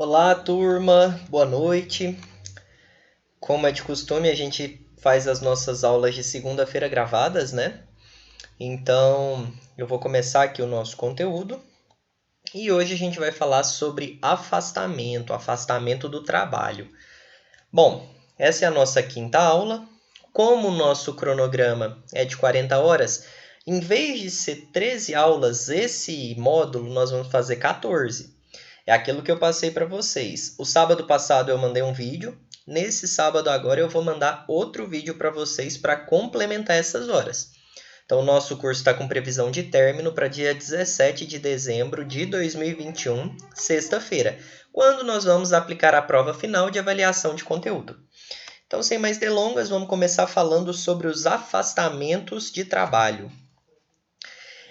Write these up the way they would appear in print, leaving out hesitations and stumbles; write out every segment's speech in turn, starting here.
Olá, turma, boa noite. Como é de costume, a gente faz as nossas aulas de segunda-feira gravadas, né? Então, eu vou começar aqui o nosso conteúdo e hoje a gente vai falar sobre afastamento do trabalho. Bom, essa é a nossa quinta aula. Como o nosso cronograma é de 40 horas, em vez de ser 13 aulas, esse módulo nós vamos fazer 14. É aquilo que eu passei para vocês. O sábado passado eu mandei um vídeo. Nesse sábado agora eu vou mandar outro vídeo para vocês para complementar essas horas. Então, o nosso curso está com previsão de término para dia 17 de dezembro de 2021, sexta-feira, quando nós vamos aplicar a prova final de avaliação de conteúdo. Então, sem mais delongas, vamos começar falando sobre os afastamentos de trabalho.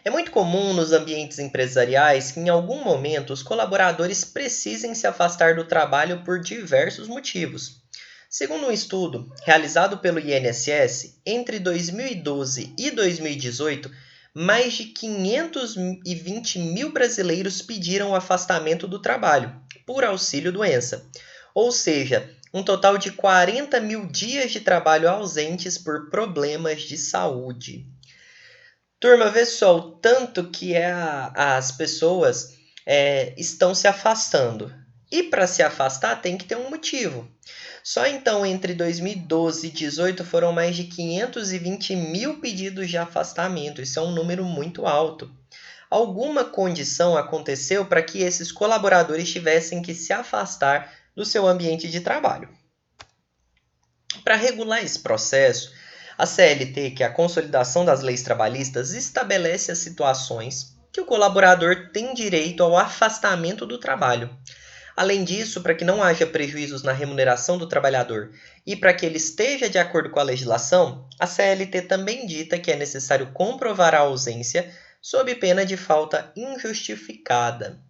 É muito comum nos ambientes empresariais que, em algum momento, os colaboradores precisem se afastar do trabalho por diversos motivos. Segundo um estudo realizado pelo INSS, entre 2012 e 2018, mais de 520 mil brasileiros pediram o afastamento do trabalho por auxílio-doença, ou seja, um total de 40 mil dias de trabalho ausentes por problemas de saúde. Turma, vê só o tanto que as pessoas estão se afastando. E para se afastar tem que ter um motivo. Só então, entre 2012 e 2018, foram mais de 520 mil pedidos de afastamento. Isso é um número muito alto. Alguma condição aconteceu para que esses colaboradores tivessem que se afastar do seu ambiente de trabalho. Para regular esse processo, a CLT, que é a Consolidação das Leis Trabalhistas, estabelece as situações que o colaborador tem direito ao afastamento do trabalho. Além disso, para que não haja prejuízos na remuneração do trabalhador e para que ele esteja de acordo com a legislação, a CLT também dita que é necessário comprovar a ausência sob pena de falta injustificada.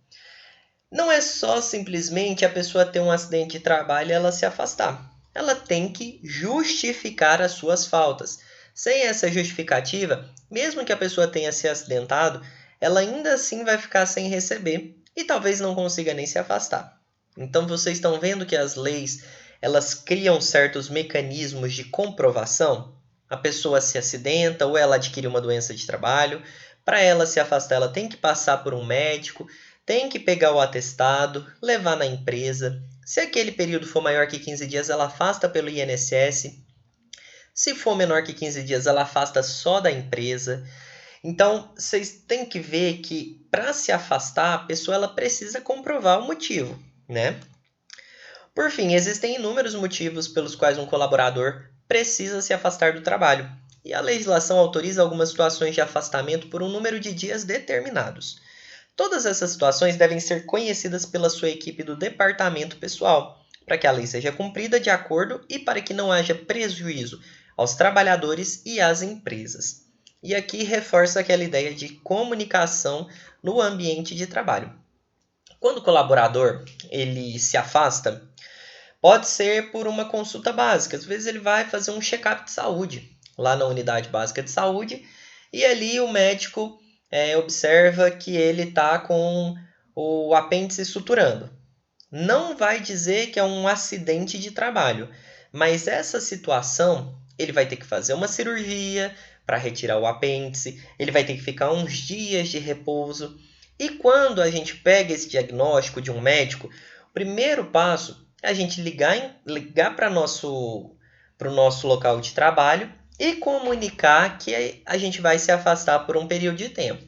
Não é só simplesmente a pessoa ter um acidente de trabalho e ela se afastar. Ela tem que justificar as suas faltas. Sem essa justificativa, mesmo que a pessoa tenha se acidentado, ela ainda assim vai ficar sem receber e talvez não consiga nem se afastar. Então vocês estão vendo que as leis, elas criam certos mecanismos de comprovação. A pessoa se acidenta ou ela adquire uma doença de trabalho. Para ela se afastar, ela tem que passar por um médico, tem que pegar o atestado, levar na empresa. Se aquele período for maior que 15 dias, ela afasta pelo INSS. Se for menor que 15 dias, ela afasta só da empresa. Então, vocês têm que ver que para se afastar, a pessoa ela precisa comprovar o motivo, né? Por fim, existem inúmeros motivos pelos quais um colaborador precisa se afastar do trabalho. E a legislação autoriza algumas situações de afastamento por um número de dias determinados. Todas essas situações devem ser conhecidas pela sua equipe do departamento pessoal, para que a lei seja cumprida de acordo e para que não haja prejuízo aos trabalhadores e às empresas. E aqui reforça aquela ideia de comunicação no ambiente de trabalho. Quando o colaborador ele se afasta, pode ser por uma consulta básica. Às vezes ele vai fazer um check-up de saúde lá na unidade básica de saúde e ali o médico observa que ele está com o apêndice suturando. Não vai dizer que é um acidente de trabalho, mas essa situação ele vai ter que fazer uma cirurgia para retirar o apêndice, ele vai ter que ficar uns dias de repouso. E quando a gente pega esse diagnóstico de um médico, o primeiro passo é a gente ligar para o nosso local de trabalho e comunicar que a gente vai se afastar por um período de tempo.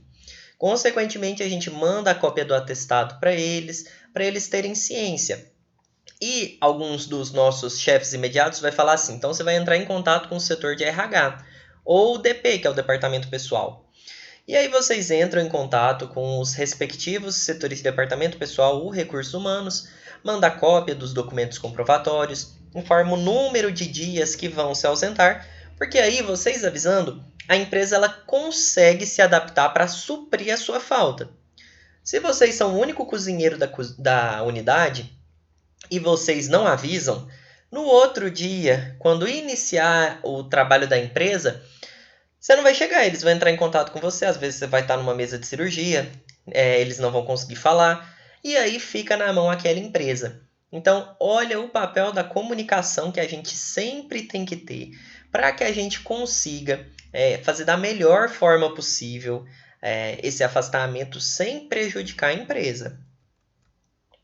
Consequentemente, a gente manda a cópia do atestado para eles terem ciência. E alguns dos nossos chefes imediatos vai falar assim, então você vai entrar em contato com o setor de RH, ou o DP, que é o departamento pessoal. E aí vocês entram em contato com os respectivos setores de departamento pessoal ou recursos humanos, manda cópia dos documentos comprovatórios, informa o número de dias que vão se ausentar, porque aí vocês avisando, a empresa ela consegue se adaptar para suprir a sua falta. Se vocês são o único cozinheiro da unidade e vocês não avisam, no outro dia, quando iniciar o trabalho da empresa, você não vai chegar, eles vão entrar em contato com você, às vezes você vai estar numa mesa de cirurgia, eles não vão conseguir falar, e aí fica na mão aquela empresa. Então, olha o papel da comunicação que a gente sempre tem que ter para que a gente consiga fazer da melhor forma possível esse afastamento sem prejudicar a empresa.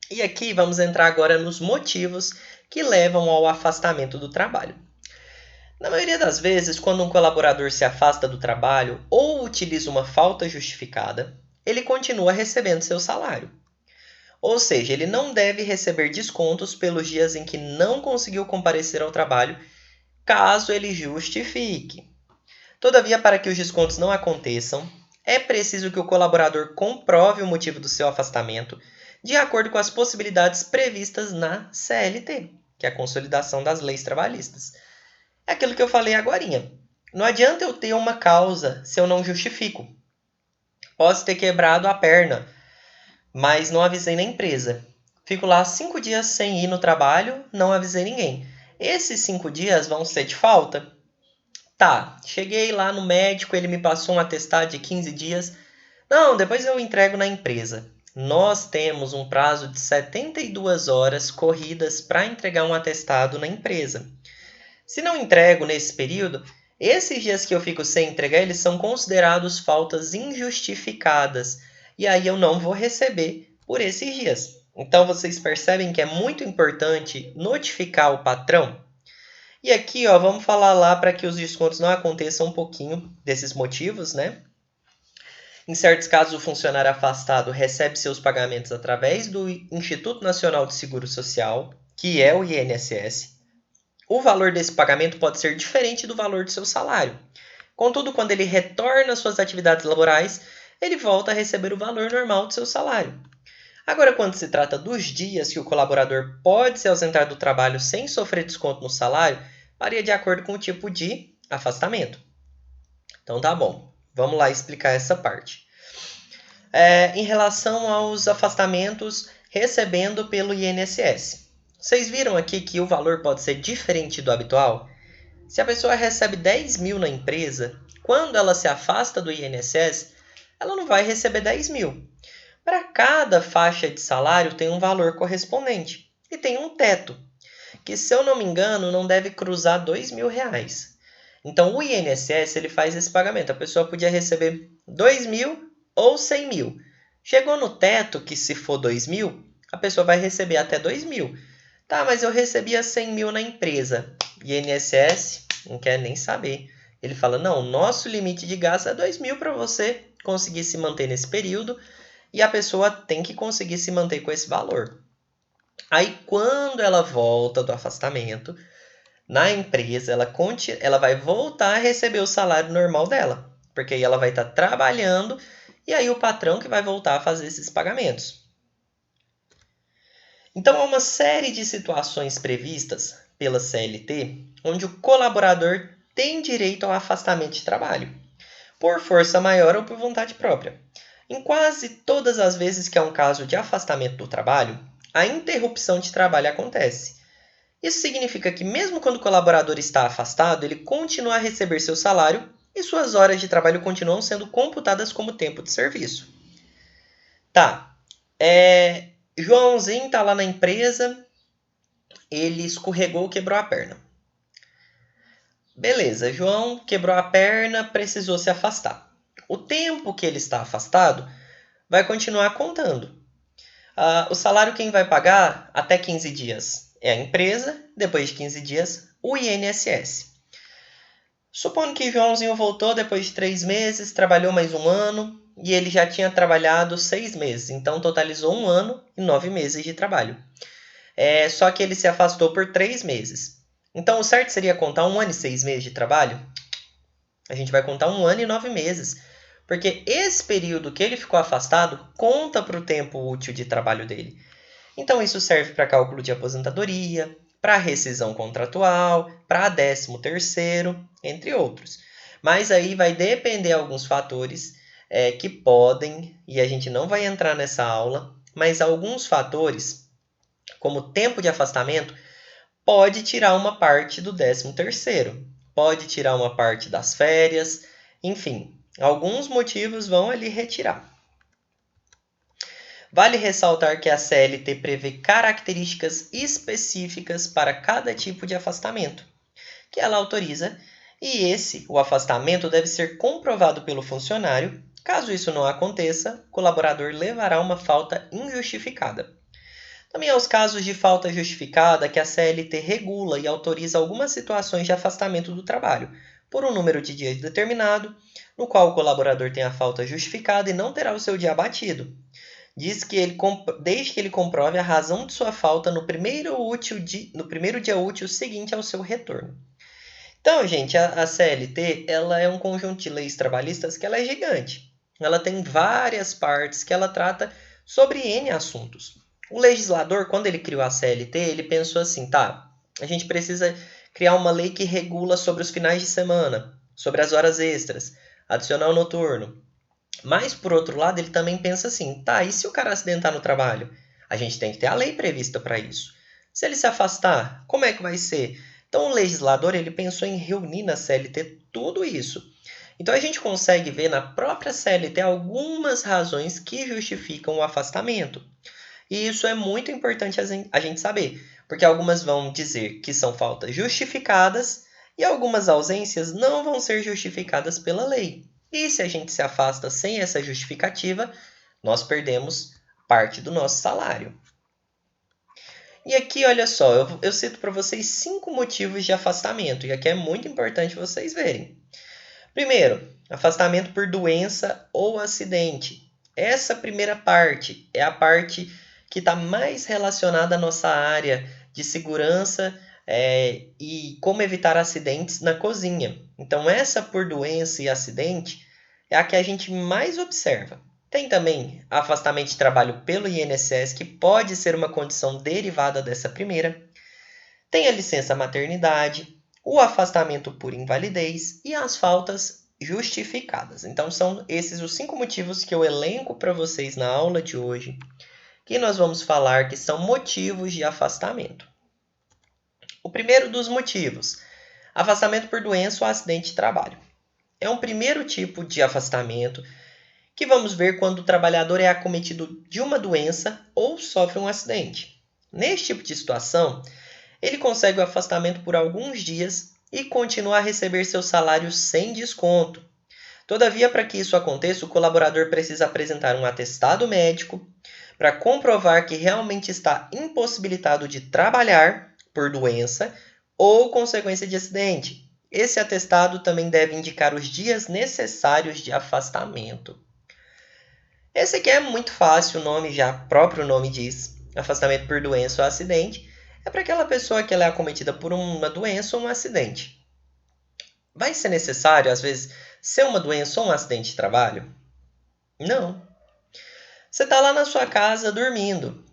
E aqui vamos entrar agora nos motivos que levam ao afastamento do trabalho. Na maioria das vezes, quando um colaborador se afasta do trabalho ou utiliza uma falta justificada, ele continua recebendo seu salário. Ou seja, ele não deve receber descontos pelos dias em que não conseguiu comparecer ao trabalho, caso ele justifique. Todavia, para que os descontos não aconteçam, é preciso que o colaborador comprove o motivo do seu afastamento de acordo com as possibilidades previstas na CLT, que é a Consolidação das Leis Trabalhistas. É aquilo que eu falei agorinha. Não adianta eu ter uma causa se eu não justifico. Posso ter quebrado a perna, mas não avisei na empresa. Fico lá 5 dias sem ir no trabalho, não avisei ninguém. Esses 5 dias vão ser de falta? Tá, cheguei lá no médico, ele me passou um atestado de 15 dias. Não, depois eu entrego na empresa. Nós temos um prazo de 72 horas corridas para entregar um atestado na empresa. Se não entrego nesse período, esses dias que eu fico sem entregar, eles são considerados faltas injustificadas. E aí eu não vou receber por esses dias. Então vocês percebem que é muito importante notificar o patrão. E aqui, ó, vamos falar lá para que os descontos não aconteçam um pouquinho desses motivos, né? Em certos casos, o funcionário afastado recebe seus pagamentos através do Instituto Nacional de Seguro Social, que é o INSS. O valor desse pagamento pode ser diferente do valor do seu salário. Contudo, quando ele retorna às suas atividades laborais, ele volta a receber o valor normal do seu salário. Agora, quando se trata dos dias que o colaborador pode se ausentar do trabalho sem sofrer desconto no salário, varia de acordo com o tipo de afastamento. Então tá bom, vamos lá explicar essa parte. Em relação aos afastamentos recebendo pelo INSS. Vocês viram aqui que o valor pode ser diferente do habitual? Se a pessoa recebe 10 mil na empresa, quando ela se afasta do INSS, ela não vai receber 10 mil. Para cada faixa de salário tem um valor correspondente e tem um teto, que se eu não me engano não deve cruzar 2 mil reais. Então o INSS ele faz esse pagamento. A pessoa podia receber 2 mil ou 100 mil. Chegou no teto, que se for 2 mil, a pessoa vai receber até 2 mil. Tá, mas eu recebia 100 mil na empresa. INSS não quer nem saber. Ele fala, não, nosso limite de gasto é 2 mil para você conseguir se manter nesse período e a pessoa tem que conseguir se manter com esse valor. Aí, quando ela volta do afastamento, na empresa, ela vai voltar a receber o salário normal dela, porque aí ela vai estar trabalhando e aí o patrão que vai voltar a fazer esses pagamentos. Então, há uma série de situações previstas pela CLT onde o colaborador tem direito ao afastamento de trabalho, por força maior ou por vontade própria. Em quase todas as vezes que há um caso de afastamento do trabalho, a interrupção de trabalho acontece. Isso significa que, mesmo quando o colaborador está afastado, ele continua a receber seu salário e suas horas de trabalho continuam sendo computadas como tempo de serviço. Tá, Joãozinho está lá na empresa, ele escorregou, quebrou a perna. Beleza, João quebrou a perna, precisou se afastar. O tempo que ele está afastado vai continuar contando. O salário quem vai pagar até 15 dias é a empresa, depois de 15 dias o INSS. Supondo que Joãozinho voltou depois de 3 meses, trabalhou mais um ano e ele já tinha trabalhado 6 meses, então totalizou 1 ano e 9 meses de trabalho. Só que ele se afastou por 3 meses. Então o certo seria contar 1 ano e 6 meses de trabalho? A gente vai contar 1 ano e 9 meses. Porque esse período que ele ficou afastado conta para o tempo útil de trabalho dele. Então, isso serve para cálculo de aposentadoria, para rescisão contratual, para 13º, entre outros. Mas aí vai depender de alguns fatores que podem, e a gente não vai entrar nessa aula, mas alguns fatores, como tempo de afastamento, pode tirar uma parte do 13º, pode tirar uma parte das férias, enfim. Alguns motivos vão ali retirar. Vale ressaltar que a CLT prevê características específicas para cada tipo de afastamento, que ela autoriza, e o afastamento, deve ser comprovado pelo funcionário. Caso isso não aconteça, o colaborador levará uma falta injustificada. Também há os casos de falta justificada que a CLT regula e autoriza algumas situações de afastamento do trabalho, por um número de dias determinado, no qual o colaborador tem a falta justificada e não terá o seu dia abatido. Diz que desde que ele comprove a razão de sua falta no primeiro dia útil seguinte ao seu retorno. Então, gente, a CLT ela é um conjunto de leis trabalhistas que ela é gigante. Ela tem várias partes que ela trata sobre N assuntos. O legislador, quando ele criou a CLT, ele pensou assim, tá, a gente precisa criar uma lei que regula sobre os finais de semana, sobre as horas extras, adicional noturno. Mas, por outro lado, ele também pensa assim, tá, e se o cara acidentar no trabalho? A gente tem que ter a lei prevista para isso. Se ele se afastar, como é que vai ser? Então, o legislador ele pensou em reunir na CLT tudo isso. Então, a gente consegue ver na própria CLT algumas razões que justificam o afastamento. E isso é muito importante a gente saber, porque algumas vão dizer que são faltas justificadas e algumas ausências não vão ser justificadas pela lei. E se a gente se afasta sem essa justificativa, nós perdemos parte do nosso salário. E aqui, olha só, eu cito para vocês 5 motivos de afastamento, e aqui é muito importante vocês verem. Primeiro, afastamento por doença ou acidente. Essa primeira parte é a parte que está mais relacionada à nossa área de segurança e como evitar acidentes na cozinha. Então, essa por doença e acidente é a que a gente mais observa. Tem também afastamento de trabalho pelo INSS, que pode ser uma condição derivada dessa primeira. Tem a licença maternidade, o afastamento por invalidez e as faltas justificadas. Então, são esses os 5 motivos que eu elenco para vocês na aula de hoje, que nós vamos falar que são motivos de afastamento. O primeiro dos motivos, afastamento por doença ou acidente de trabalho. É um primeiro tipo de afastamento que vamos ver quando o trabalhador é acometido de uma doença ou sofre um acidente. Neste tipo de situação, ele consegue o afastamento por alguns dias e continua a receber seu salário sem desconto. Todavia, para que isso aconteça, o colaborador precisa apresentar um atestado médico para comprovar que realmente está impossibilitado de trabalhar por doença ou consequência de acidente. Esse atestado também deve indicar os dias necessários de afastamento. Esse aqui é muito fácil, o nome já, próprio nome diz, afastamento por doença ou acidente, é para aquela pessoa que ela é acometida por uma doença ou um acidente. Vai ser necessário, às vezes, ser uma doença ou um acidente de trabalho? Não. Você está lá na sua casa dormindo.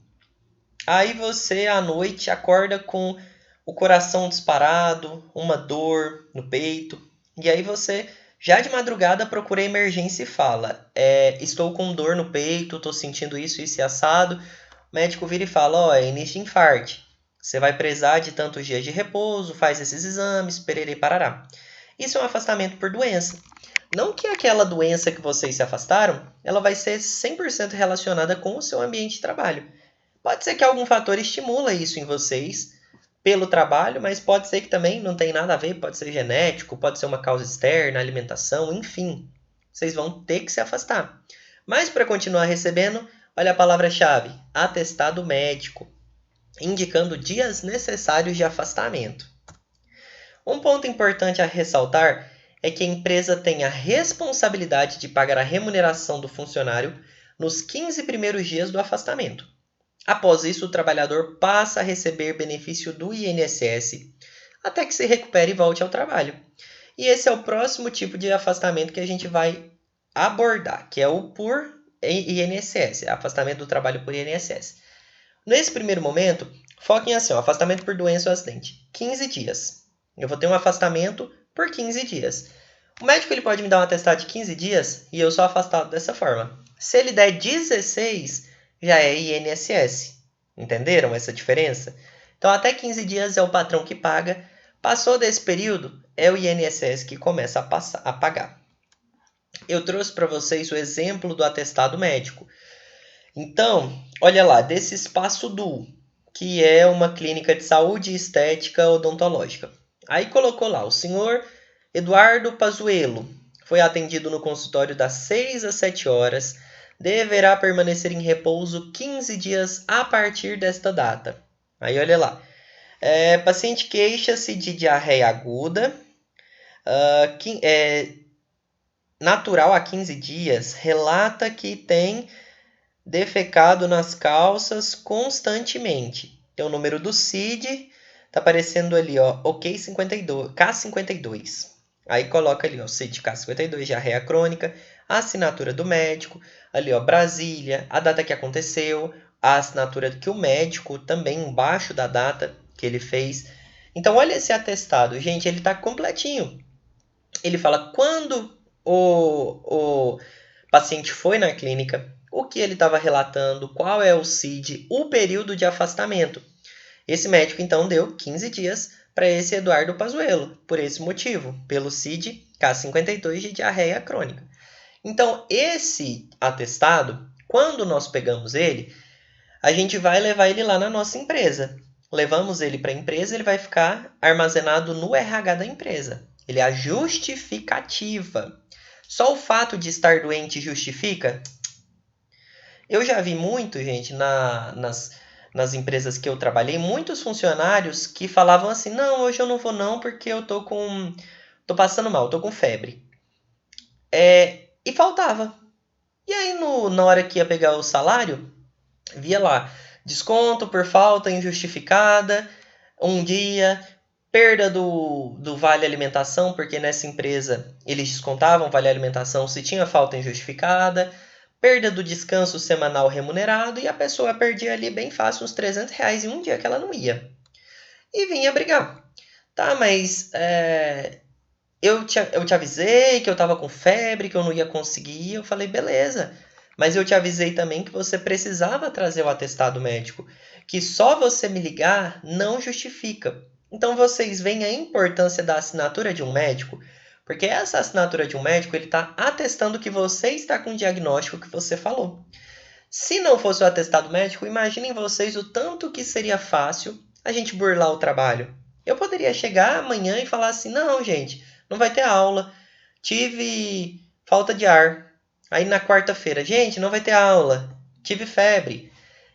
Aí você, à noite, acorda com o coração disparado, uma dor no peito. E aí você, já de madrugada, procura a emergência e fala: estou com dor no peito, estou sentindo isso e assado. O médico vira e fala: é início de infarte. Você vai precisar de tantos dias de repouso, faz esses exames, pererê parará. Isso é um afastamento por doença. Não que aquela doença que vocês se afastaram, ela vai ser 100% relacionada com o seu ambiente de trabalho. Pode ser que algum fator estimula isso em vocês pelo trabalho, mas pode ser que também não tenha nada a ver, pode ser genético, pode ser uma causa externa, alimentação, enfim. Vocês vão ter que se afastar. Mas para continuar recebendo, olha a palavra-chave, atestado médico, indicando dias necessários de afastamento. Um ponto importante a ressaltar é que a empresa tem a responsabilidade de pagar a remuneração do funcionário nos 15 primeiros dias do afastamento. Após isso, o trabalhador passa a receber benefício do INSS até que se recupere e volte ao trabalho. E esse é o próximo tipo de afastamento que a gente vai abordar, que é o por INSS, afastamento do trabalho por INSS. Nesse primeiro momento, foquem assim, afastamento por doença ou acidente, 15 dias. Eu vou ter um afastamento por 15 dias. O médico ele pode me dar um atestado de 15 dias e eu sou afastado dessa forma. Se ele der 16, já é INSS. Entenderam essa diferença? Então, até 15 dias é o patrão que paga. Passou desse período, é o INSS que começa a pagar. Eu trouxe para vocês o exemplo do atestado médico. Então, olha lá, desse Espaço Du, que é uma clínica de saúde e estética odontológica. Aí colocou lá, o senhor Eduardo Pazuello foi atendido no consultório das 6 às 7 horas, deverá permanecer em repouso 15 dias a partir desta data. Aí olha lá, paciente queixa-se de diarreia aguda, natural há 15 dias, relata que tem defecado nas calças constantemente. Tem o número do CID, tá aparecendo ali, ó, OK 52, K52. Aí coloca ali, ó, CID K52, diarreia crônica, a assinatura do médico, ali, ó, Brasília, a data que aconteceu, a assinatura que o médico também embaixo da data que ele fez. Então, olha esse atestado, gente, ele tá completinho. Ele fala quando o paciente foi na clínica, o que ele estava relatando, qual é o CID, o período de afastamento. Esse médico, então, deu 15 dias para esse Eduardo Pazuello, por esse motivo, pelo CID K52 de diarreia crônica. Então, esse atestado, quando nós pegamos ele, a gente vai levar ele lá na nossa empresa. Levamos ele para a empresa, ele vai ficar armazenado no RH da empresa. Ele é a justificativa. Só o fato de estar doente justifica? Eu já vi muito, gente, nas empresas que eu trabalhei, muitos funcionários que falavam assim, não, hoje eu não vou não porque eu tô passando mal, tô com febre. E faltava. E aí, na hora que ia pegar o salário, via lá, desconto por falta injustificada, um dia, perda do vale alimentação, porque nessa empresa eles descontavam vale alimentação se tinha falta injustificada, perda do descanso semanal remunerado e a pessoa perdia ali bem fácil uns R$ 300 em um dia que ela não ia. E vinha brigar. Tá, mas eu te avisei que eu estava com febre, que eu não ia conseguir. Eu falei, beleza. Mas eu te avisei também que você precisava trazer o atestado médico. Que só você me ligar não justifica. Então vocês veem a importância da assinatura de um médico, porque essa assinatura de um médico ele está atestando que você está com o diagnóstico que você falou. Se não fosse o atestado médico, imaginem vocês o tanto que seria fácil a gente burlar o trabalho. Eu poderia chegar amanhã e falar assim: não, gente, não vai ter aula, tive falta de ar. Aí na quarta-feira, gente, não vai ter aula, tive febre.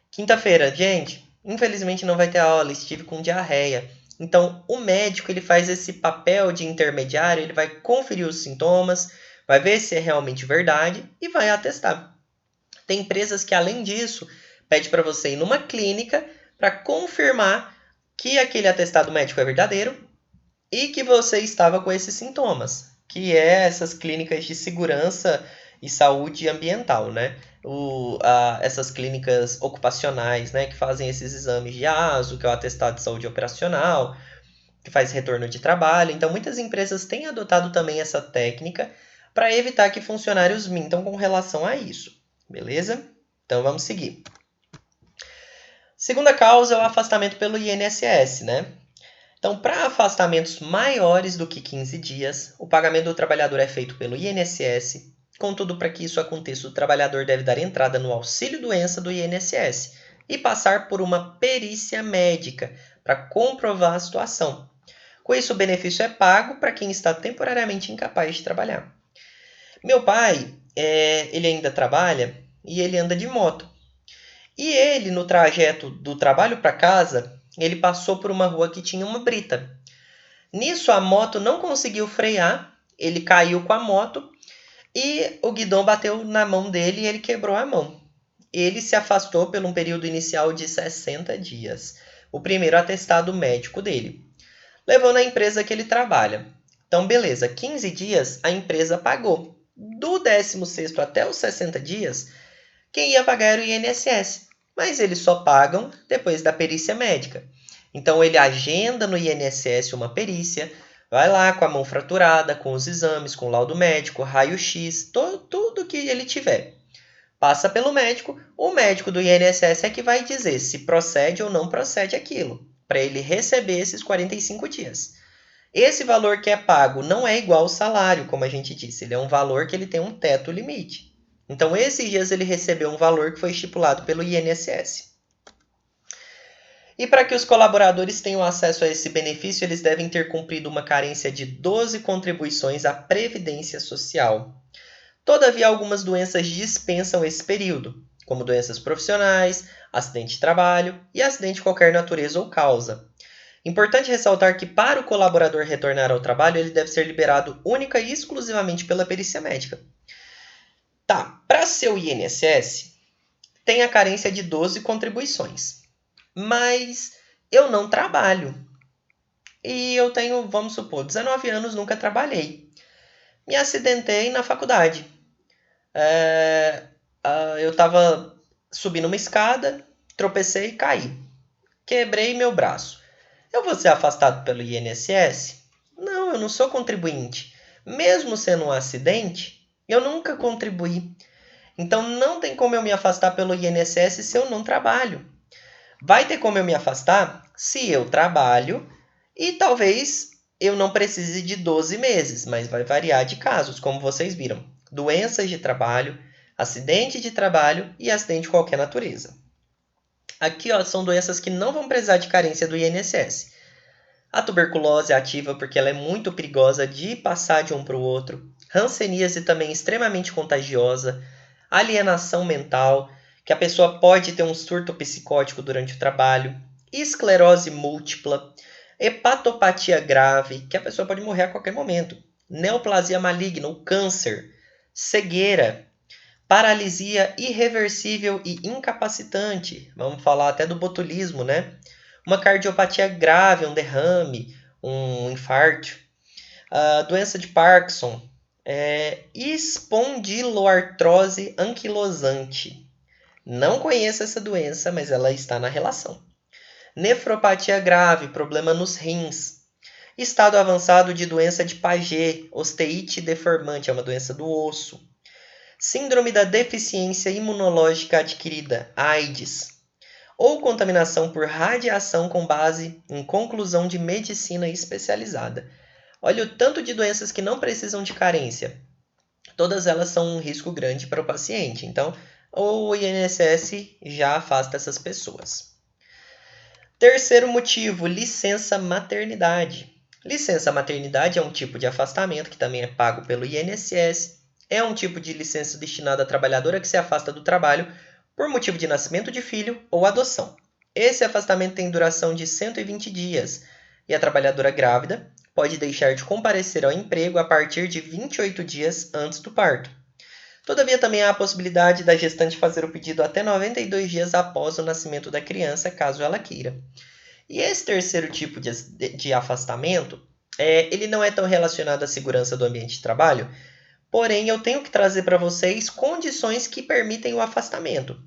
Quinta-feira, gente, infelizmente não vai ter aula, estive com diarreia. Então, o médico ele faz esse papel de intermediário, ele vai conferir os sintomas, vai ver se é realmente verdade e vai atestar. Tem empresas que, além disso, pede para você ir numa clínica para confirmar que aquele atestado médico é verdadeiro e que você estava com esses sintomas, que é essas clínicas de segurança e saúde ambiental, né? Essas clínicas ocupacionais, né, que fazem esses exames de ASO, que é o atestado de saúde operacional, que faz retorno de trabalho. Então, muitas empresas têm adotado também essa técnica para evitar que funcionários mintam com relação a isso. Beleza? Então, vamos seguir. Segunda causa é o afastamento pelo INSS, né? Então, para afastamentos maiores do que 15 dias, o pagamento do trabalhador é feito pelo INSS. Contudo, para que isso aconteça, o trabalhador deve dar entrada no auxílio-doença do INSS e passar por uma perícia médica para comprovar a situação. Com isso, o benefício é pago para quem está temporariamente incapaz de trabalhar. Meu pai, ele ainda trabalha e ele anda de moto. E ele, no trajeto do trabalho para casa, ele passou por uma rua que tinha uma brita. Nisso, a moto não conseguiu frear, ele caiu com a moto e o guidão bateu na mão dele e ele quebrou a mão. Ele se afastou por um período inicial de 60 dias. O primeiro atestado médico dele. Levou na empresa que ele trabalha. Então, beleza, 15 dias a empresa pagou. Do 16º até os 60 dias, quem ia pagar era o INSS. Mas eles só pagam depois da perícia médica. Então, ele agenda no INSS uma perícia, vai lá com a mão fraturada, com os exames, com o laudo médico, raio-x, tudo que ele tiver. Passa pelo médico, o médico do INSS é que vai dizer se procede ou não procede aquilo, para ele receber esses 45 dias. Esse valor que é pago não é igual ao salário, como a gente disse, ele é um valor que ele tem um teto limite. Então, esses dias ele recebeu um valor que foi estipulado pelo INSS. E para que os colaboradores tenham acesso a esse benefício, eles devem ter cumprido uma carência de 12 contribuições à Previdência Social. Todavia, algumas doenças dispensam esse período, como doenças profissionais, acidente de trabalho e acidente de qualquer natureza ou causa. Importante ressaltar que para o colaborador retornar ao trabalho, ele deve ser liberado única e exclusivamente pela perícia médica. Tá, para ser o INSS, tem a carência de 12 contribuições, mas eu não trabalho. E eu tenho, vamos supor, 19 anos, nunca trabalhei. Me acidentei na faculdade. Eu estava subindo uma escada, tropecei e caí. Quebrei meu braço. Eu vou ser afastado pelo INSS? Não, eu não sou contribuinte. Mesmo sendo um acidente, eu nunca contribuí. Então não tem como eu me afastar pelo INSS se eu não trabalho. Vai ter como eu me afastar se eu trabalho e talvez eu não precise de 12 meses, mas vai variar de casos, como vocês viram. Doenças de trabalho, acidente de trabalho e acidente de qualquer natureza. Aqui são doenças que não vão precisar de carência do INSS. A tuberculose é ativa porque ela é muito perigosa de passar de um para o outro. Hanseníase também é extremamente contagiosa. Alienação mental, que a pessoa pode ter um surto psicótico durante o trabalho. Esclerose múltipla. Hepatopatia grave, que a pessoa pode morrer a qualquer momento. Neoplasia maligna, o câncer. Cegueira. Paralisia irreversível e incapacitante. Vamos falar até do botulismo, né? Uma cardiopatia grave, um derrame, um infarto. A doença de Parkinson. Espondiloartrose anquilosante. Não conheço essa doença, mas ela está na relação. Nefropatia grave, problema nos rins. Estado avançado de doença de Paget, osteite deformante, é uma doença do osso. Síndrome da deficiência imunológica adquirida, AIDS, ou contaminação por radiação com base em conclusão de medicina especializada. Olha o tanto de doenças que não precisam de carência. Todas elas são um risco grande para o paciente. Então, o INSS já afasta essas pessoas. Terceiro motivo, licença maternidade. Licença maternidade é um tipo de afastamento que também é pago pelo INSS. É um tipo de licença destinada à trabalhadora que se afasta do trabalho por motivo de nascimento de filho ou adoção. Esse afastamento tem duração de 120 dias e a trabalhadora grávida pode deixar de comparecer ao emprego a partir de 28 dias antes do parto. Todavia, também há a possibilidade da gestante fazer o pedido até 92 dias após o nascimento da criança, caso ela queira. E esse terceiro tipo de afastamento, ele não é tão relacionado à segurança do ambiente de trabalho, porém eu tenho que trazer para vocês condições que permitem o afastamento.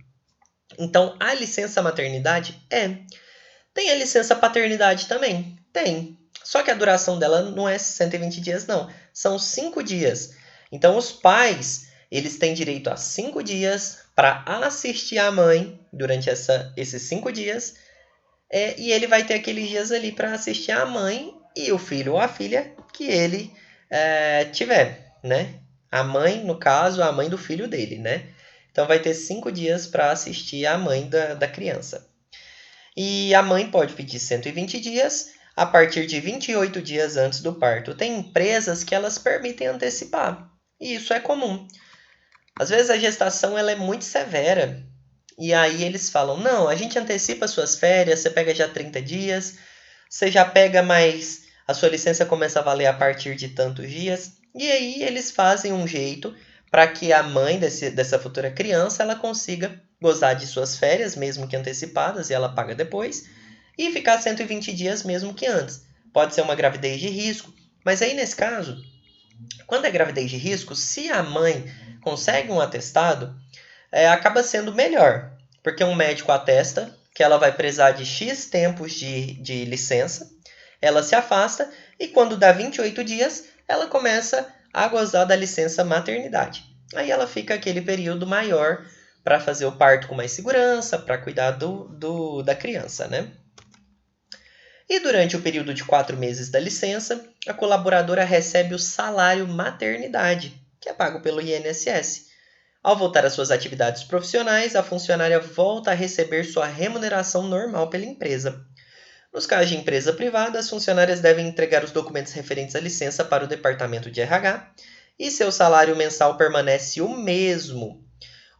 Então, a licença maternidade Tem a licença paternidade também? Tem. Só que a duração dela não é 120 dias, não. São 5 dias. Então, os pais, eles têm direito a 5 dias para assistir a mãe durante esses 5 dias. E ele vai ter aqueles dias ali para assistir a mãe e o filho ou a filha que ele tiver, né? A mãe, no caso, a mãe do filho dele, né? Então, vai ter 5 dias para assistir a mãe da criança. E a mãe pode pedir 120 dias a partir de 28 dias antes do parto. Tem empresas que elas permitem antecipar. E isso é comum. Às vezes a gestação ela é muito severa. E aí eles falam, não, a gente antecipa suas férias, você pega já 30 dias, você já pega mais, a sua licença começa a valer a partir de tantos dias. E aí eles fazem um jeito para que a mãe dessa futura criança ela consiga gozar de suas férias, mesmo que antecipadas, e ela paga depois, e ficar 120 dias mesmo que antes. Pode ser uma gravidez de risco, mas aí nesse caso, quando é gravidez de risco, se a mãe consegue um atestado, acaba sendo melhor, porque um médico atesta que ela vai precisar de X tempos de licença, ela se afasta e quando dá 28 dias, ela começa a gozar da licença maternidade. Aí ela fica aquele período maior para fazer o parto com mais segurança, para cuidar da criança, né? E durante o período de 4 meses da licença, a colaboradora recebe o salário maternidade, que é pago pelo INSS. Ao voltar às suas atividades profissionais, a funcionária volta a receber sua remuneração normal pela empresa. Nos casos de empresa privada, as funcionárias devem entregar os documentos referentes à licença para o departamento de RH e seu salário mensal permanece o mesmo.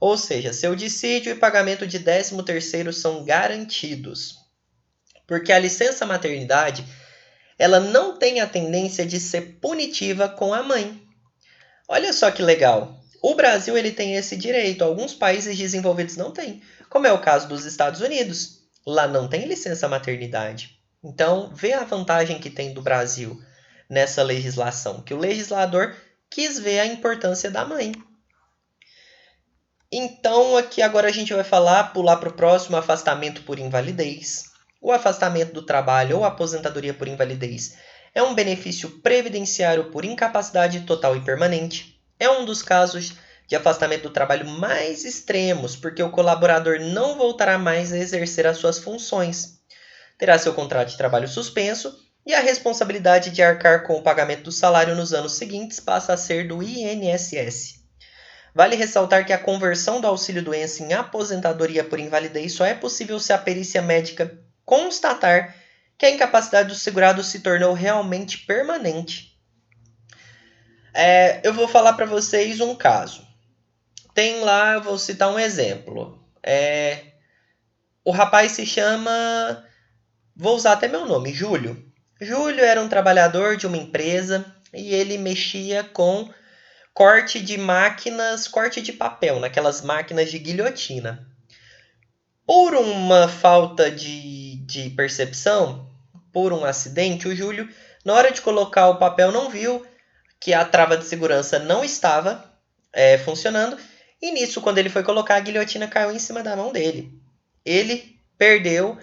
Ou seja, seu dissídio e pagamento de 13º são garantidos. Porque a licença maternidade, ela não tem a tendência de ser punitiva com a mãe. Olha só que legal. O Brasil ele tem esse direito, alguns países desenvolvidos não têm, como é o caso dos Estados Unidos. Lá não tem licença maternidade. Então, vê a vantagem que tem do Brasil nessa legislação, que o legislador quis ver a importância da mãe. Então, aqui agora a gente vai pular para o próximo, afastamento por invalidez. O afastamento do trabalho ou aposentadoria por invalidez é um benefício previdenciário por incapacidade total e permanente. É um dos casos de afastamento do trabalho mais extremos, porque o colaborador não voltará mais a exercer as suas funções. Terá seu contrato de trabalho suspenso e a responsabilidade de arcar com o pagamento do salário nos anos seguintes passa a ser do INSS. Vale ressaltar que a conversão do auxílio-doença em aposentadoria por invalidez só é possível se a perícia médica constatar que a incapacidade do segurado se tornou realmente permanente. Eu vou falar para vocês um caso. Tem lá, eu vou citar um exemplo. O rapaz se chama, vou usar até meu nome, Júlio. Júlio era um trabalhador de uma empresa e ele mexia com corte de máquinas, corte de papel, naquelas máquinas de guilhotina. Por uma falta de percepção, por um acidente, o Júlio, na hora de colocar o papel, não viu que a trava de segurança não estava funcionando. E nisso, quando ele foi colocar, a guilhotina caiu em cima da mão dele. Ele perdeu,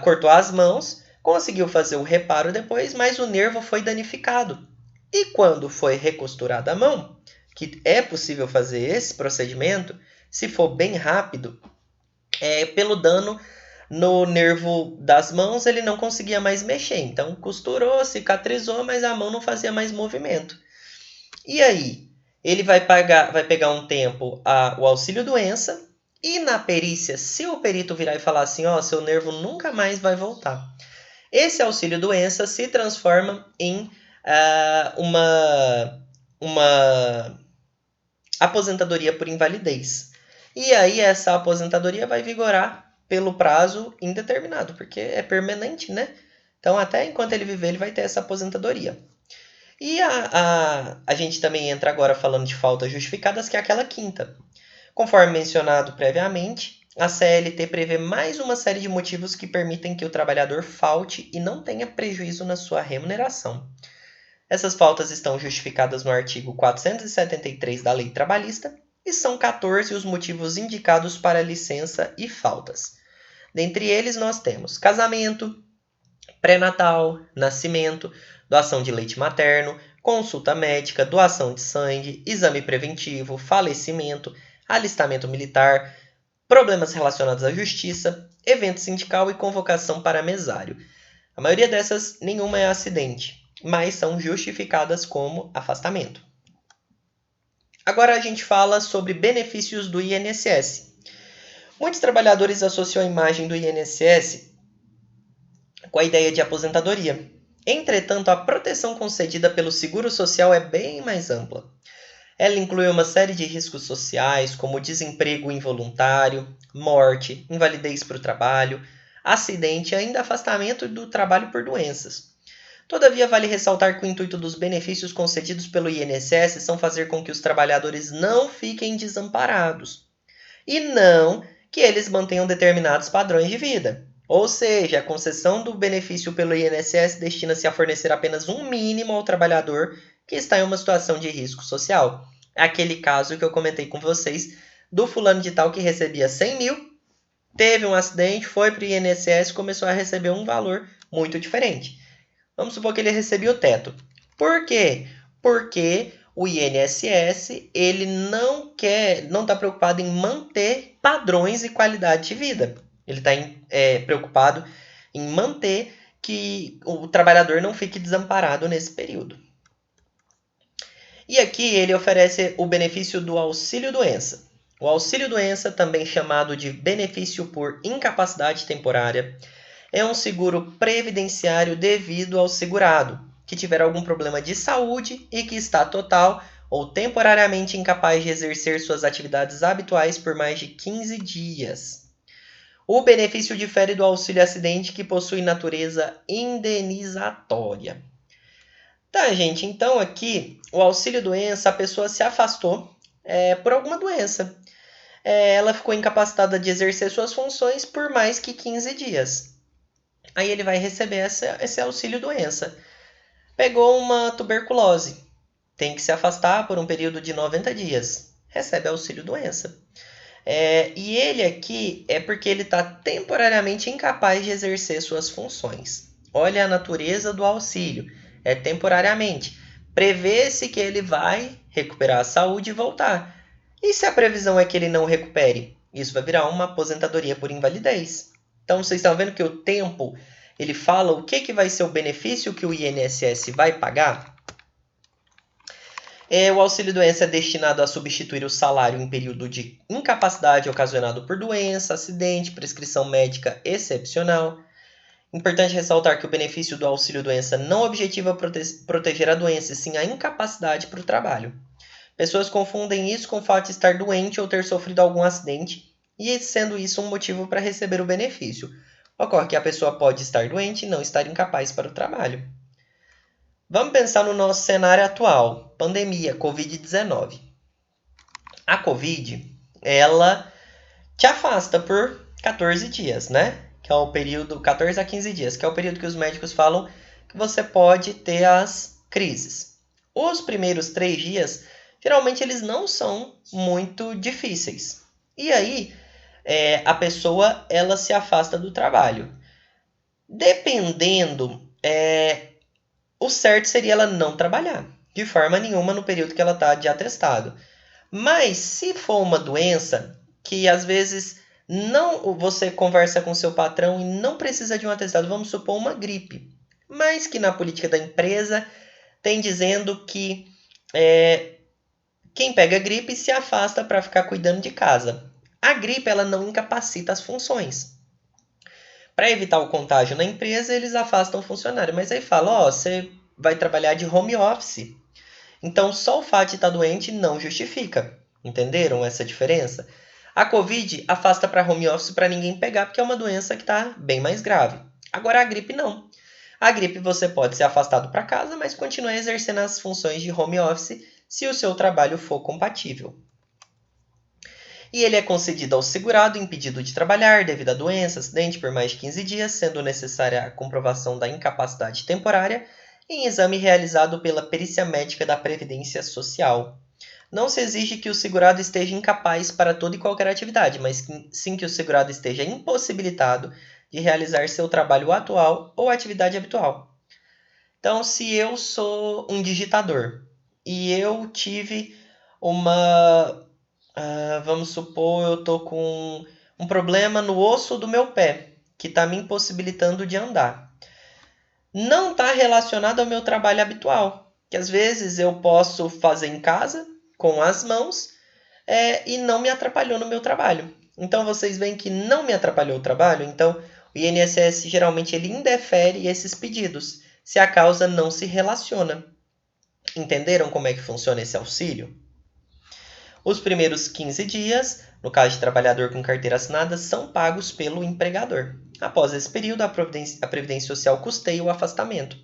cortou as mãos, conseguiu fazer o reparo depois, mas o nervo foi danificado. E quando foi recosturada a mão, que é possível fazer esse procedimento, se for bem rápido, pelo dano no nervo das mãos, ele não conseguia mais mexer. Então, costurou, cicatrizou, mas a mão não fazia mais movimento. E aí? Ele vai pegar um tempo o auxílio-doença e na perícia, se o perito virar e falar assim, seu nervo nunca mais vai voltar. Esse auxílio-doença se transforma em uma aposentadoria por invalidez. E aí essa aposentadoria vai vigorar pelo prazo indeterminado, porque é permanente, né? Então até enquanto ele viver, ele vai ter essa aposentadoria. E a gente também entra agora falando de faltas justificadas, que é aquela quinta. Conforme mencionado previamente, a CLT prevê mais uma série de motivos que permitem que o trabalhador falte e não tenha prejuízo na sua remuneração. Essas faltas estão justificadas no artigo 473 da Lei Trabalhista e são 14 os motivos indicados para licença e faltas. Dentre eles nós temos casamento, pré-natal, nascimento, doação de leite materno, consulta médica, doação de sangue, exame preventivo, falecimento, alistamento militar, problemas relacionados à justiça, evento sindical e convocação para mesário. A maioria dessas, nenhuma é acidente, mas são justificadas como afastamento. Agora a gente fala sobre benefícios do INSS. Muitos trabalhadores associam a imagem do INSS com a ideia de aposentadoria. Entretanto, a proteção concedida pelo Seguro Social é bem mais ampla. Ela inclui uma série de riscos sociais, como desemprego involuntário, morte, invalidez para o trabalho, acidente e ainda afastamento do trabalho por doenças. Todavia, vale ressaltar que o intuito dos benefícios concedidos pelo INSS são fazer com que os trabalhadores não fiquem desamparados e não que eles mantenham determinados padrões de vida. Ou seja, a concessão do benefício pelo INSS destina-se a fornecer apenas um mínimo ao trabalhador que está em uma situação de risco social. É aquele caso que eu comentei com vocês do fulano de tal que recebia 100 mil, teve um acidente, foi para o INSS e começou a receber um valor muito diferente. Vamos supor que ele recebia o teto. Por quê? Porque o INSS ele não está preocupado em manter padrões e qualidade de vida. Ele está preocupado em manter que o trabalhador não fique desamparado nesse período. E aqui ele oferece o benefício do auxílio-doença. O auxílio-doença, também chamado de benefício por incapacidade temporária, é um seguro previdenciário devido ao segurado que tiver algum problema de saúde e que está total ou temporariamente incapaz de exercer suas atividades habituais por mais de 15 dias. O benefício difere do auxílio-acidente, que possui natureza indenizatória. Tá, gente, então aqui o auxílio-doença, a pessoa se afastou por alguma doença. Ela ficou incapacitada de exercer suas funções por mais que 15 dias. Aí ele vai receber esse auxílio-doença. Pegou uma tuberculose, tem que se afastar por um período de 90 dias. Recebe auxílio-doença. E ele aqui é porque ele está temporariamente incapaz de exercer suas funções. Olha a natureza do auxílio. É temporariamente. Prevê-se que ele vai recuperar a saúde e voltar. E se a previsão é que ele não recupere? Isso vai virar uma aposentadoria por invalidez. Então, vocês estão vendo que o tempo, ele fala o que vai ser o benefício que o INSS vai pagar? O auxílio-doença é destinado a substituir o salário em período de incapacidade ocasionado por doença, acidente, prescrição médica excepcional. Importante ressaltar que o benefício do auxílio-doença não objetiva proteger a doença, e sim a incapacidade para o trabalho. Pessoas confundem isso com o fato de estar doente ou ter sofrido algum acidente, e sendo isso um motivo para receber o benefício. Ocorre que a pessoa pode estar doente e não estar incapaz para o trabalho. Vamos pensar no nosso cenário atual, pandemia, Covid-19. A Covid, ela te afasta por 14 dias, né? Que é o período, 14 a 15 dias, que é o período que os médicos falam que você pode ter as crises. Os primeiros 3 dias, geralmente eles não são muito difíceis. E aí, a pessoa, ela se afasta do trabalho. Dependendo, o certo seria ela não trabalhar, de forma nenhuma no período que ela está de atestado. Mas se for uma doença que às vezes não você conversa com seu patrão e não precisa de um atestado, vamos supor uma gripe, mas que na política da empresa tem dizendo que quem pega gripe se afasta para ficar cuidando de casa. A gripe ela não incapacita as funções. Para evitar o contágio na empresa, eles afastam o funcionário. Mas aí fala, você vai trabalhar de home office. Então, só o fato de estar doente não justifica. Entenderam essa diferença? A Covid afasta para home office para ninguém pegar, porque é uma doença que está bem mais grave. Agora, a gripe não. A gripe você pode ser afastado para casa, mas continua exercendo as funções de home office se o seu trabalho for compatível. E ele é concedido ao segurado impedido de trabalhar devido à doença, acidente por mais de 15 dias, sendo necessária a comprovação da incapacidade temporária em exame realizado pela perícia médica da Previdência Social. Não se exige que o segurado esteja incapaz para toda e qualquer atividade, mas sim que o segurado esteja impossibilitado de realizar seu trabalho atual ou atividade habitual. Então, se eu sou um digitador e eu tive vamos supor, eu tô com um problema no osso do meu pé, que está me impossibilitando de andar. Não está relacionado ao meu trabalho habitual, que às vezes eu posso fazer em casa, com as mãos, e não me atrapalhou no meu trabalho. Então, vocês veem que não me atrapalhou o trabalho, então o INSS geralmente ele indefere esses pedidos, se a causa não se relaciona. Entenderam como é que funciona esse auxílio? Os primeiros 15 dias, no caso de trabalhador com carteira assinada, são pagos pelo empregador. Após esse período, a Previdência Social custeia o afastamento.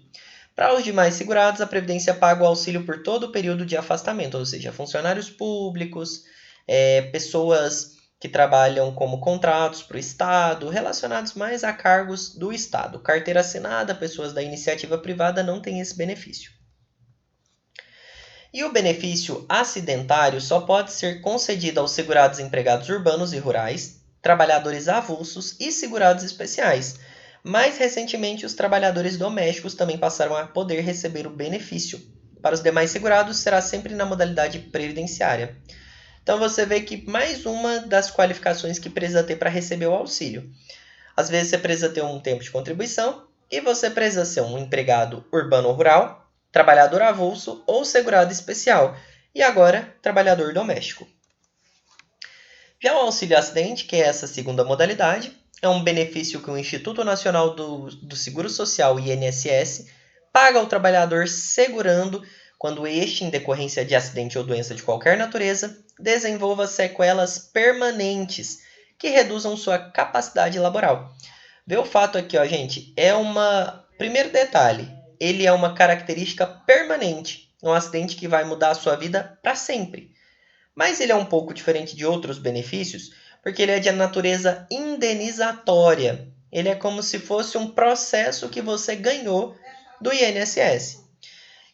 Para os demais segurados, a Previdência paga o auxílio por todo o período de afastamento, ou seja, funcionários públicos, pessoas que trabalham como contratos para o Estado, relacionados mais a cargos do Estado. Carteira assinada, pessoas da iniciativa privada não têm esse benefício. E o benefício acidentário só pode ser concedido aos segurados empregados urbanos e rurais, trabalhadores avulsos e segurados especiais. Mais recentemente, os trabalhadores domésticos também passaram a poder receber o benefício. Para os demais segurados, será sempre na modalidade previdenciária. Então, você vê que mais uma das qualificações que precisa ter para receber o auxílio. Às vezes, você precisa ter um tempo de contribuição e você precisa ser um empregado urbano ou rural, trabalhador avulso ou segurado especial, e agora trabalhador doméstico. Já o auxílio acidente, que é essa segunda modalidade, é um benefício que o Instituto Nacional do Seguro Social, INSS, paga ao trabalhador segurando quando este, em decorrência de acidente ou doença de qualquer natureza, desenvolva sequelas permanentes que reduzam sua capacidade laboral. Vê o fato aqui, ó, gente, primeiro detalhe, ele é uma característica permanente, um acidente que vai mudar a sua vida para sempre. Mas ele é um pouco diferente de outros benefícios, porque ele é de natureza indenizatória. Ele é como se fosse um processo que você ganhou do INSS.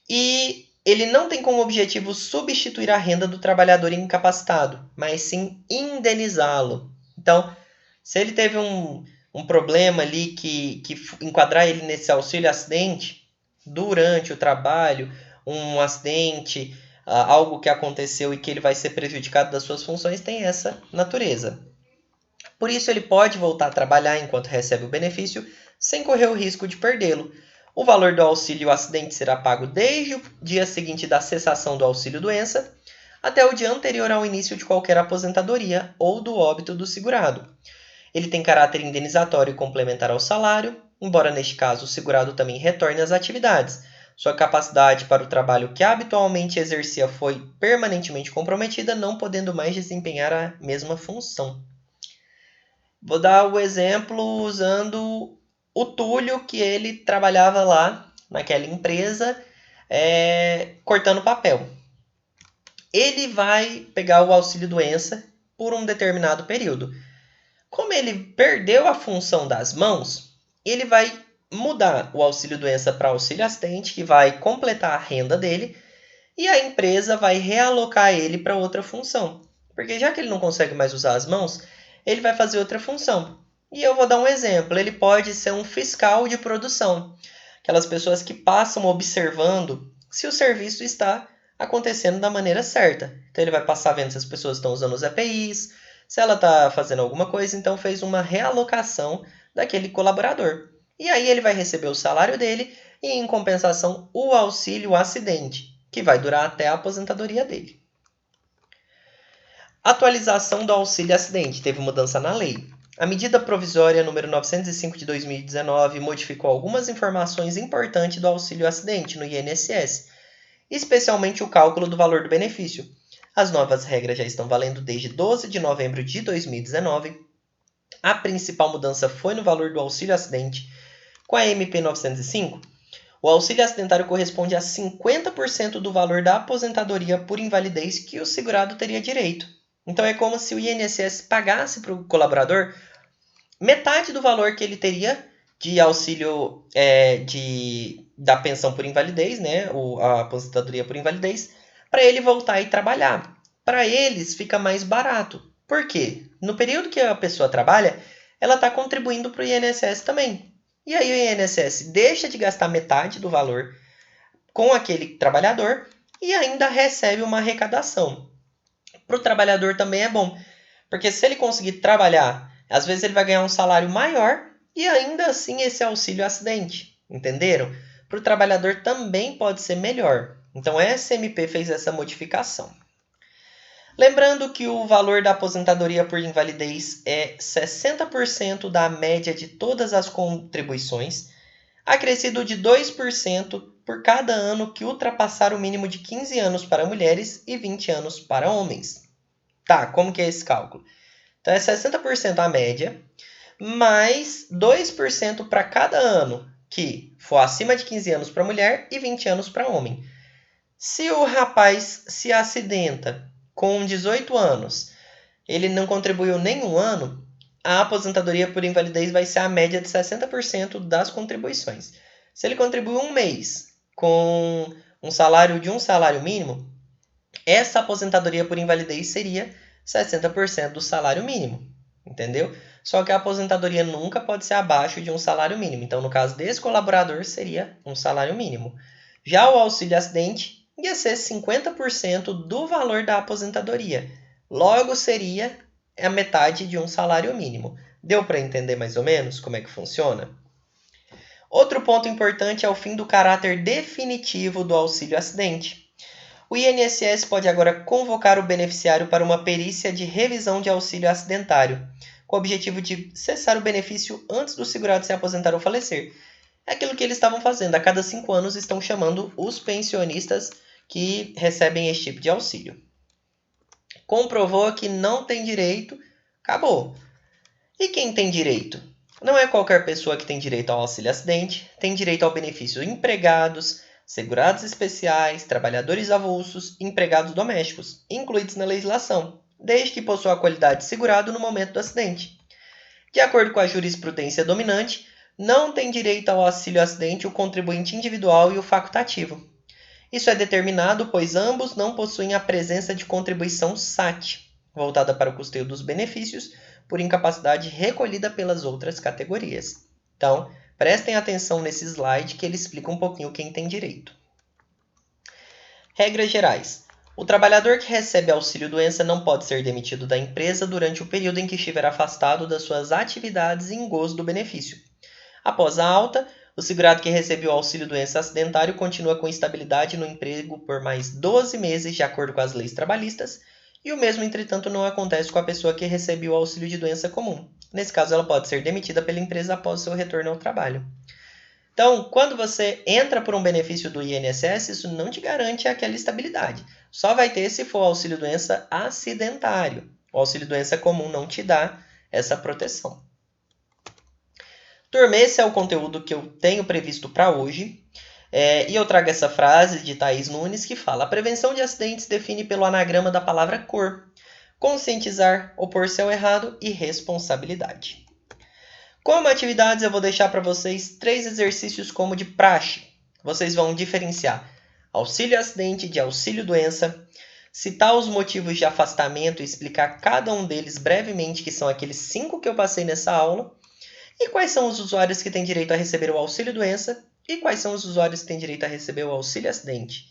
E ele não tem como objetivo substituir a renda do trabalhador incapacitado, mas sim indenizá-lo. Então, se ele teve um problema ali que enquadrar ele nesse auxílio acidente durante o trabalho, um acidente, algo que aconteceu e que ele vai ser prejudicado das suas funções, tem essa natureza. Por isso, ele pode voltar a trabalhar enquanto recebe o benefício, sem correr o risco de perdê-lo. O valor do auxílio acidente será pago desde o dia seguinte da cessação do auxílio-doença até o dia anterior ao início de qualquer aposentadoria ou do óbito do segurado. Ele tem caráter indenizatório e complementar ao salário, embora neste caso o segurado também retorne às atividades. Sua capacidade para o trabalho que habitualmente exercia foi permanentemente comprometida, não podendo mais desempenhar a mesma função. Vou dar o exemplo usando o Túlio, que ele trabalhava lá naquela empresa cortando papel. Ele vai pegar o auxílio-doença por um determinado período. Como ele perdeu a função das mãos, ele vai mudar o auxílio-doença para auxílio-acidente, que vai completar a renda dele, e a empresa vai realocar ele para outra função. Porque já que ele não consegue mais usar as mãos, ele vai fazer outra função. E eu vou dar um exemplo. Ele pode ser um fiscal de produção. Aquelas pessoas que passam observando se o serviço está acontecendo da maneira certa. Então ele vai passar vendo se as pessoas estão usando os EPIs, se ela está fazendo alguma coisa, então fez uma realocação daquele colaborador. E aí ele vai receber o salário dele e, em compensação, o auxílio acidente, que vai durar até a aposentadoria dele. Atualização do auxílio acidente. Teve mudança na lei. A medida provisória número 905 de 2019 modificou algumas informações importantes do auxílio acidente no INSS, especialmente o cálculo do valor do benefício. As novas regras já estão valendo desde 12 de novembro de 2019. A principal mudança foi no valor do auxílio acidente. Com a MP 905, o auxílio acidentário corresponde a 50% do valor da aposentadoria por invalidez que o segurado teria direito. Então é como se o INSS pagasse para o colaborador metade do valor que ele teria de auxílio da pensão por invalidez, né, a aposentadoria por invalidez, para ele voltar e trabalhar. Para eles fica mais barato. Por quê? No período que a pessoa trabalha, ela está contribuindo para o INSS também. E aí o INSS deixa de gastar metade do valor com aquele trabalhador e ainda recebe uma arrecadação. Para o trabalhador também é bom, porque se ele conseguir trabalhar, às vezes ele vai ganhar um salário maior e ainda assim esse auxílio acidente. Entenderam? Para o trabalhador também pode ser melhor. Então, a SMP fez essa modificação. Lembrando que o valor da aposentadoria por invalidez é 60% da média de todas as contribuições, acrescido de 2% por cada ano que ultrapassar o mínimo de 15 anos para mulheres e 20 anos para homens. Tá, como que é esse cálculo? Então, é 60% a média, mais 2% para cada ano que for acima de 15 anos para mulher e 20 anos para homem. Se o rapaz se acidenta com 18 anos, ele não contribuiu nenhum ano, a aposentadoria por invalidez vai ser a média de 60% das contribuições. Se ele contribuiu um mês com um salário de um salário mínimo, essa aposentadoria por invalidez seria 60% do salário mínimo, entendeu? Só que a aposentadoria nunca pode ser abaixo de um salário mínimo. Então, no caso desse colaborador, seria um salário mínimo. Já o auxílio acidente ia ser 50% do valor da aposentadoria. Logo, seria a metade de um salário mínimo. Deu para entender mais ou menos como é que funciona? Outro ponto importante é o fim do caráter definitivo do auxílio-acidente. O INSS pode agora convocar o beneficiário para uma perícia de revisão de auxílio acidentário, com o objetivo de cessar o benefício antes do segurado se aposentar ou falecer. É aquilo que eles estavam fazendo. A cada 5 anos estão chamando os pensionistas que recebem esse tipo de auxílio. Comprovou que não tem direito, acabou. E quem tem direito? Não é qualquer pessoa que tem direito ao auxílio-acidente, tem direito ao benefício empregados, segurados especiais, trabalhadores avulsos e empregados domésticos, incluídos na legislação, desde que possua a qualidade de segurado no momento do acidente. De acordo com a jurisprudência dominante, não tem direito ao auxílio-acidente o contribuinte individual e o facultativo. Isso é determinado pois ambos não possuem a presença de contribuição SAT, voltada para o custeio dos benefícios, por incapacidade recolhida pelas outras categorias. Então, prestem atenção nesse slide que ele explica um pouquinho quem tem direito. Regras gerais. O trabalhador que recebe auxílio-doença não pode ser demitido da empresa durante o período em que estiver afastado das suas atividades em gozo do benefício. Após a alta, o segurado que recebeu o auxílio-doença acidentário continua com estabilidade no emprego por mais 12 meses, de acordo com as leis trabalhistas, e o mesmo, entretanto, não acontece com a pessoa que recebeu o auxílio de doença comum. Nesse caso, ela pode ser demitida pela empresa após o seu retorno ao trabalho. Então, quando você entra por um benefício do INSS, isso não te garante aquela estabilidade. Só vai ter se for auxílio-doença acidentário. O auxílio-doença comum não te dá essa proteção. Turma, esse é o conteúdo que eu tenho previsto para hoje. E eu trago essa frase de Thaís Nunes que fala: a prevenção de acidentes define pelo anagrama da palavra cor. Conscientizar, opor-se ao errado e responsabilidade. Como atividades, eu vou deixar para vocês 3 exercícios como de praxe. Vocês vão diferenciar auxílio-acidente de auxílio-doença, citar os motivos de afastamento e explicar cada um deles brevemente, que são aqueles 5 que eu passei nessa aula, e quais são os usuários que têm direito a receber o auxílio-doença e quais são os usuários que têm direito a receber o auxílio-acidente.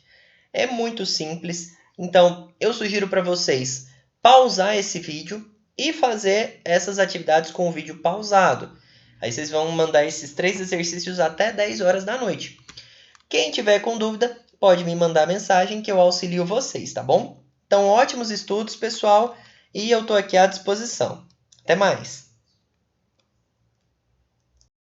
É muito simples, então eu sugiro para vocês pausar esse vídeo e fazer essas atividades com o vídeo pausado. Aí vocês vão mandar esses 3 exercícios até 10 horas da noite. Quem tiver com dúvida, pode me mandar mensagem que eu auxilio vocês, tá bom? Então, ótimos estudos, pessoal, e eu estou aqui à disposição. Até mais!